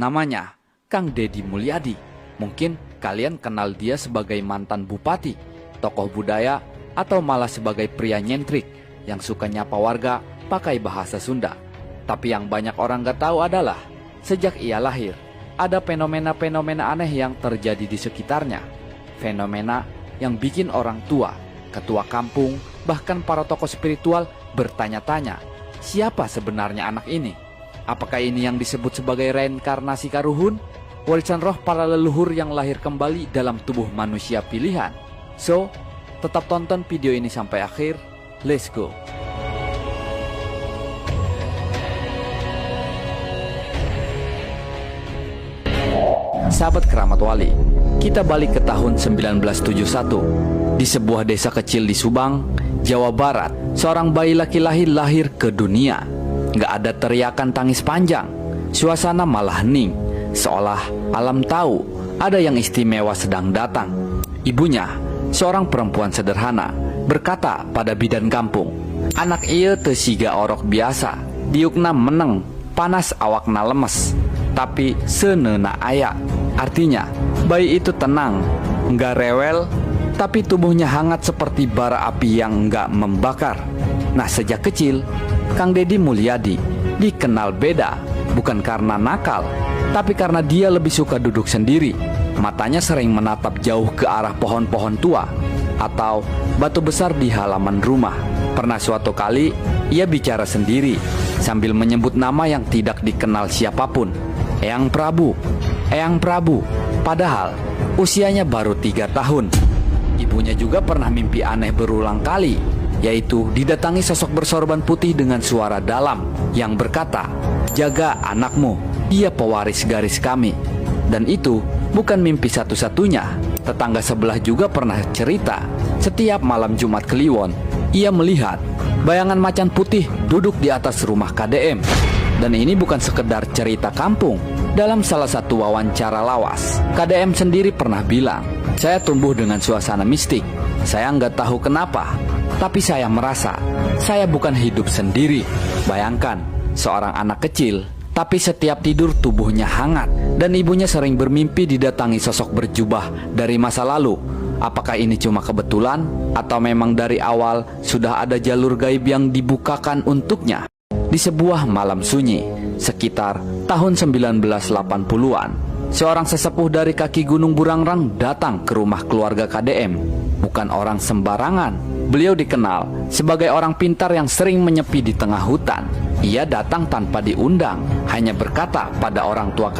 Namanya Kang Deddy Mulyadi. Mungkin kalian kenal dia sebagai mantan bupati, tokoh budaya, atau malah sebagai pria nyentrik yang suka nyapa warga pakai bahasa Sunda. Tapi yang banyak orang gak tahu adalah sejak ia lahir, ada fenomena-fenomena aneh yang terjadi di sekitarnya. Fenomena yang bikin orang tua, ketua kampung, bahkan para tokoh spiritual bertanya-tanya, siapa sebenarnya anak ini? Apakah ini yang disebut sebagai reinkarnasi karuhun? Warisan roh para leluhur yang lahir kembali dalam tubuh manusia pilihan? So, tetap tonton video ini sampai akhir. Let's go! Sahabat Keramat Wali, kita balik ke tahun 1971. Di sebuah desa kecil di Subang, Jawa Barat, seorang bayi laki-laki lahir ke dunia. Gak ada teriakan tangis panjang, suasana malah hening, seolah alam tahu ada yang istimewa sedang datang. Ibunya, seorang perempuan sederhana, berkata pada bidan kampung, "Anak ieu teu siga orok biasa, diukna meneng, panas awakna lemes, tapi seuneuna aya." Artinya, bayi itu tenang, nggak rewel, tapi tubuhnya hangat seperti bara api yang nggak membakar. Nah, sejak kecil, Kang Deddy Mulyadi dikenal beda, bukan karena nakal, tapi karena dia lebih suka duduk sendiri. Matanya sering menatap jauh ke arah pohon-pohon tua atau batu besar di halaman rumah. Pernah suatu kali, ia bicara sendiri sambil menyebut nama yang tidak dikenal siapapun. Eyang Prabu, Eyang Prabu. Padahal usianya baru 3 tahun. Ibunya juga pernah mimpi aneh berulang kali, yaitu didatangi sosok bersorban putih dengan suara dalam yang berkata, "Jaga anakmu, dia pewaris garis kami." Dan itu bukan mimpi satu-satunya. Tetangga sebelah juga pernah cerita, setiap malam Jumat Kliwon, ia melihat bayangan macan putih duduk di atas rumah KDM. Dan ini bukan sekedar cerita kampung. Dalam salah satu wawancara lawas, KDM sendiri pernah bilang, "Saya tumbuh dengan suasana mistik. Saya nggak tahu kenapa, tapi saya merasa saya bukan hidup sendiri." Bayangkan, seorang anak kecil, tapi setiap tidur tubuhnya hangat, dan ibunya sering bermimpi didatangi sosok berjubah dari masa lalu. Apakah ini cuma kebetulan, atau memang dari awal sudah ada jalur gaib yang dibukakan untuknya? Di sebuah malam sunyi, sekitar tahun 1980-an, seorang sesepuh dari kaki Gunung Burangrang datang ke rumah keluarga KDM. Bukan orang sembarangan, beliau dikenal sebagai orang pintar yang sering menyepi di tengah hutan. Ia datang tanpa diundang, hanya berkata pada orang tua KDM,